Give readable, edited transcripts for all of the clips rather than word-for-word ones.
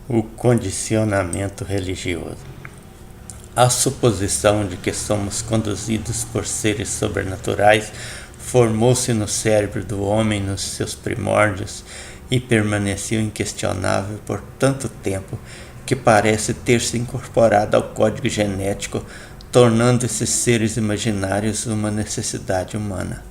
O condicionamento religioso. A suposição de que somos conduzidos por seres sobrenaturais formou-se no cérebro do homem nos seus primórdios e permaneceu inquestionável por tanto tempo que parece ter se incorporado ao código genético, tornando esses seres imaginários uma necessidade humana.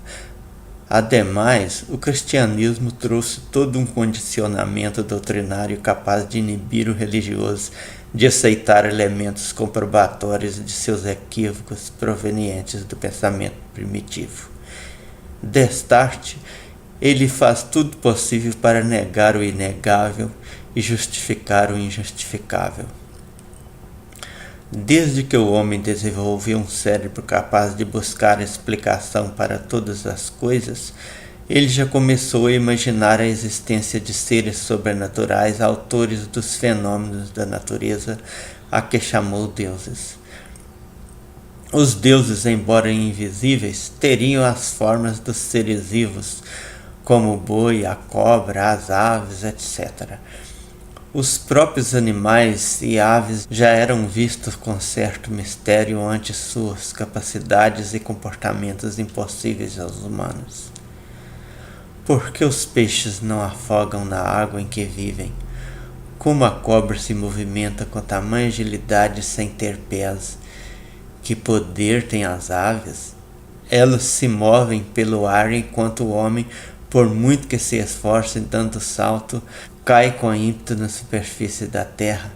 Ademais, o cristianismo trouxe todo um condicionamento doutrinário capaz de inibir o religioso de aceitar elementos comprobatórios de seus equívocos provenientes do pensamento primitivo. Destarte, ele faz tudo possível para negar o inegável e justificar o injustificável. Desde que o homem desenvolveu um cérebro capaz de buscar explicação para todas as coisas, ele já começou a imaginar a existência de seres sobrenaturais, autores dos fenômenos da natureza, a que chamou deuses. Os deuses, embora invisíveis, teriam as formas dos seres vivos, como o boi, a cobra, as aves, etc. Os próprios animais e aves já eram vistos com certo mistério ante suas capacidades e comportamentos impossíveis aos humanos. Por que os peixes não afogam na água em que vivem? Como a cobra se movimenta com tamanha agilidade sem ter pés? Que poder têm as aves? Elas se movem pelo ar enquanto o homem, por muito que se esforce dando salto, cai com ímpeto na superfície da terra.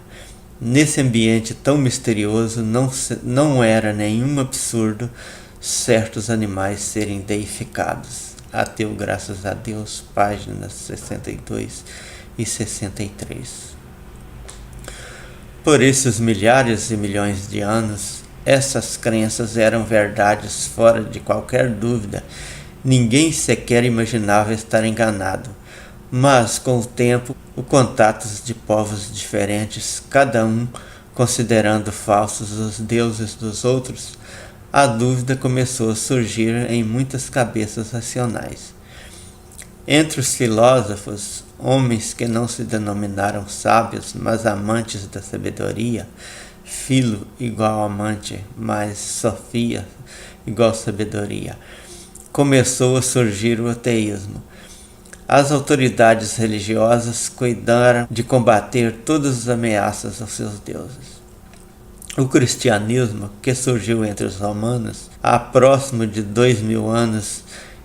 Nesse ambiente tão misterioso, não era nenhum absurdo certos animais serem deificados. Ateu, graças a Deus, páginas 62 e 63. Por esses milhares e milhões de anos, essas crenças eram verdades fora de qualquer dúvida. Ninguém sequer imaginava estar enganado. Mas, com o tempo, os contatos de povos diferentes, cada um considerando falsos os deuses dos outros, a dúvida começou a surgir em muitas cabeças racionais. Entre os filósofos, homens que não se denominaram sábios, mas amantes da sabedoria, filo igual amante, mais sofia igual sabedoria, começou a surgir o ateísmo. As autoridades religiosas cuidaram de combater todas as ameaças aos seus deuses. O cristianismo, que surgiu entre os romanos há próximo de 2000 anos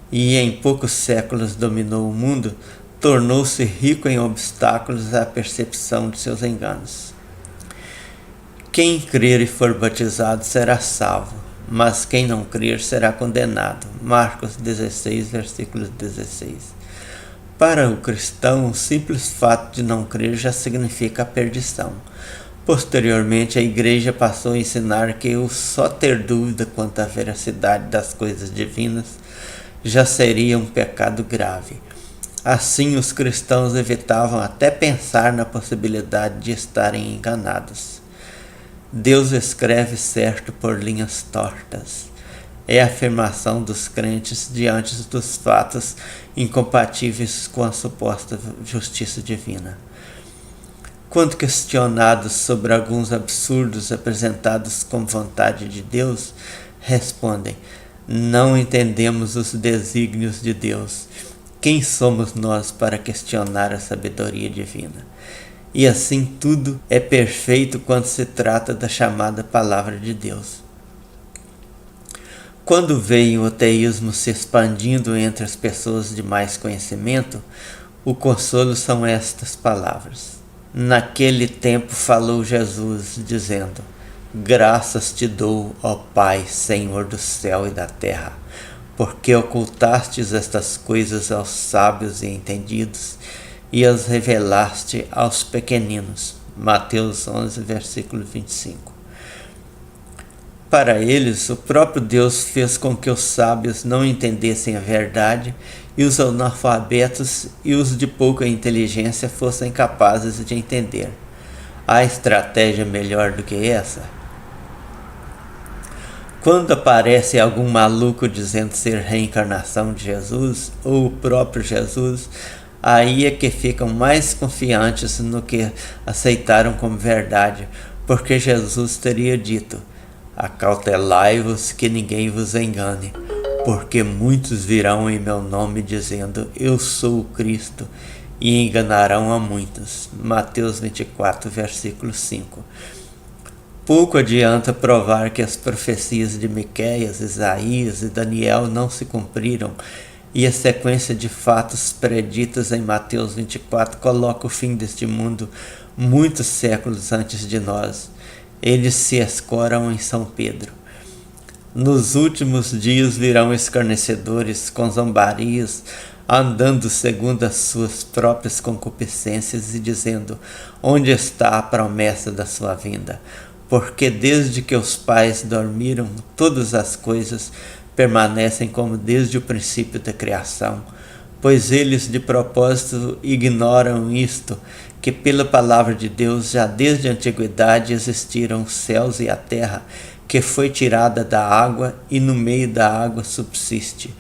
e em poucos séculos dominou o mundo, tornou-se rico em obstáculos à percepção de seus enganos. Quem crer e for batizado será salvo, mas quem não crer será condenado. Marcos 16, versículo 16. Para o cristão, o simples fato de não crer já significa a perdição. Posteriormente, a Igreja passou a ensinar que o só ter dúvida quanto à veracidade das coisas divinas já seria um pecado grave. Assim, os cristãos evitavam até pensar na possibilidade de estarem enganados. Deus escreve certo por linhas tortas. É a afirmação dos crentes diante dos fatos incompatíveis com a suposta justiça divina. Quando questionados sobre alguns absurdos apresentados como vontade de Deus, respondem: não entendemos os desígnios de Deus. Quem somos nós para questionar a sabedoria divina? E assim tudo é perfeito quando se trata da chamada Palavra de Deus. Quando veio o ateísmo se expandindo entre as pessoas de mais conhecimento, o consolo são estas palavras. Naquele tempo falou Jesus, dizendo: graças te dou, ó Pai, Senhor do céu e da terra, porque ocultastes estas coisas aos sábios e entendidos e as revelaste aos pequeninos. Mateus 11, versículo 25. Para eles, o próprio Deus fez com que os sábios não entendessem a verdade e os analfabetos e os de pouca inteligência fossem capazes de entender. Há estratégia melhor do que essa? Quando aparece algum maluco dizendo ser reencarnação de Jesus ou o próprio Jesus, aí é que ficam mais confiantes no que aceitaram como verdade, porque Jesus teria dito: acautelai-vos que ninguém vos engane, porque muitos virão em meu nome dizendo: eu sou o Cristo, e enganarão a muitos. Mateus 24, versículo 5. Pouco adianta provar que as profecias de Miqueias, Isaías e Daniel não se cumpriram, e a sequência de fatos preditos em Mateus 24 coloca o fim deste mundo muitos séculos antes de nós. Eles se escoram em São Pedro. Nos últimos dias virão escarnecedores com zombarias, andando segundo as suas próprias concupiscências e dizendo: onde está a promessa da sua vinda? Porque desde que os pais dormiram, todas as coisas permanecem como desde o princípio da criação, pois eles de propósito ignoram isto, que pela palavra de Deus já desde a antiguidade existiram os céus e a terra, que foi tirada da água e no meio da água subsiste,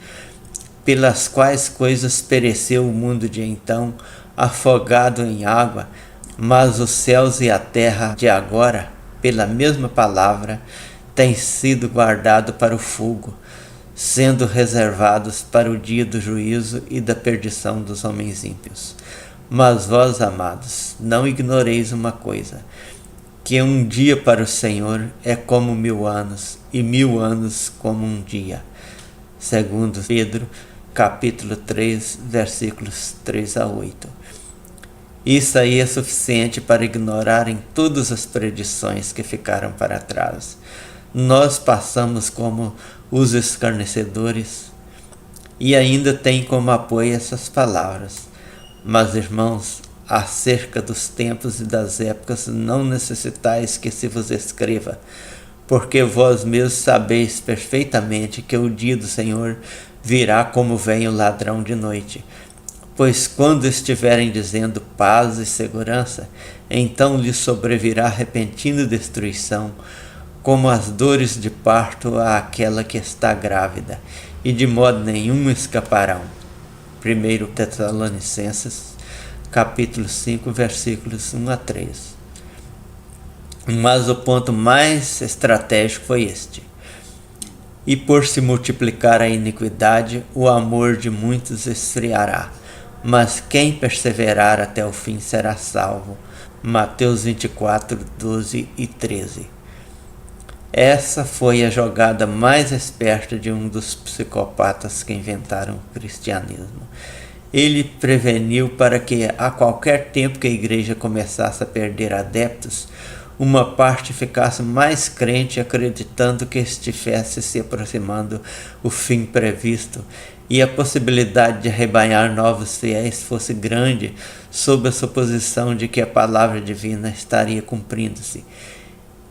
pelas quais coisas pereceu o mundo de então, afogado em água, mas os céus e a terra de agora, pela mesma palavra, têm sido guardados para o fogo, sendo reservados para o dia do juízo e da perdição dos homens ímpios. Mas vós, amados, não ignoreis uma coisa, que um dia para o Senhor é como 1000 anos, e 1000 anos como um dia. Segundo Pedro, capítulo 3, versículos 3 a 8. Isso aí é suficiente para ignorarem todas as predições que ficaram para trás. Nós passamos como os escarnecedores e ainda tem como apoio essas palavras: mas, irmãos, acerca dos tempos e das épocas não necessitais que se vos escreva, porque vós mesmos sabeis perfeitamente que o dia do Senhor virá como vem o ladrão de noite. Pois quando estiverem dizendo paz e segurança, então lhes sobrevirá repentina destruição, como as dores de parto àquela que está grávida, e de modo nenhum escaparão. 1 Tessalonicenses, capítulo 5, versículos 1 a 3. Mas o ponto mais estratégico foi este: e por se multiplicar a iniquidade, o amor de muitos esfriará, mas quem perseverar até o fim será salvo. Mateus 24, 12 e 13. Essa foi a jogada mais esperta de um dos psicopatas que inventaram o cristianismo. Ele preveniu para que, a qualquer tempo que a igreja começasse a perder adeptos, uma parte ficasse mais crente, acreditando que estivesse se aproximando o fim previsto, e a possibilidade de arrebanhar novos fiéis fosse grande, sob a suposição de que a palavra divina estaria cumprindo-se.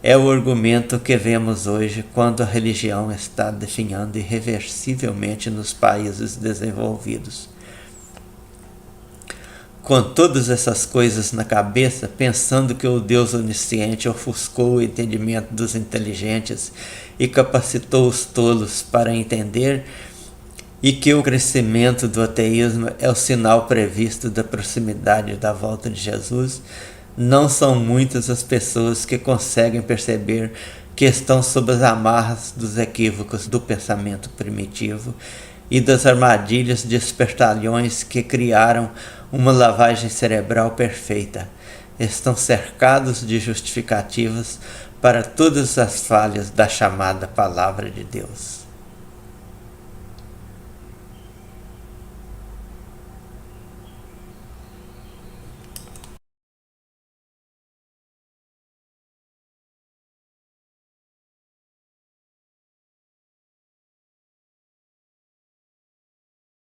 É o argumento que vemos hoje quando a religião está definhando irreversivelmente nos países desenvolvidos. Com todas essas coisas na cabeça, pensando que o Deus onisciente ofuscou o entendimento dos inteligentes e capacitou os tolos para entender, e que o crescimento do ateísmo é o sinal previsto da proximidade da volta de Jesus, não são muitas as pessoas que conseguem perceber que estão sob as amarras dos equívocos do pensamento primitivo e das armadilhas de espertalhões que criaram uma lavagem cerebral perfeita. Estão cercados de justificativas para todas as falhas da chamada Palavra de Deus.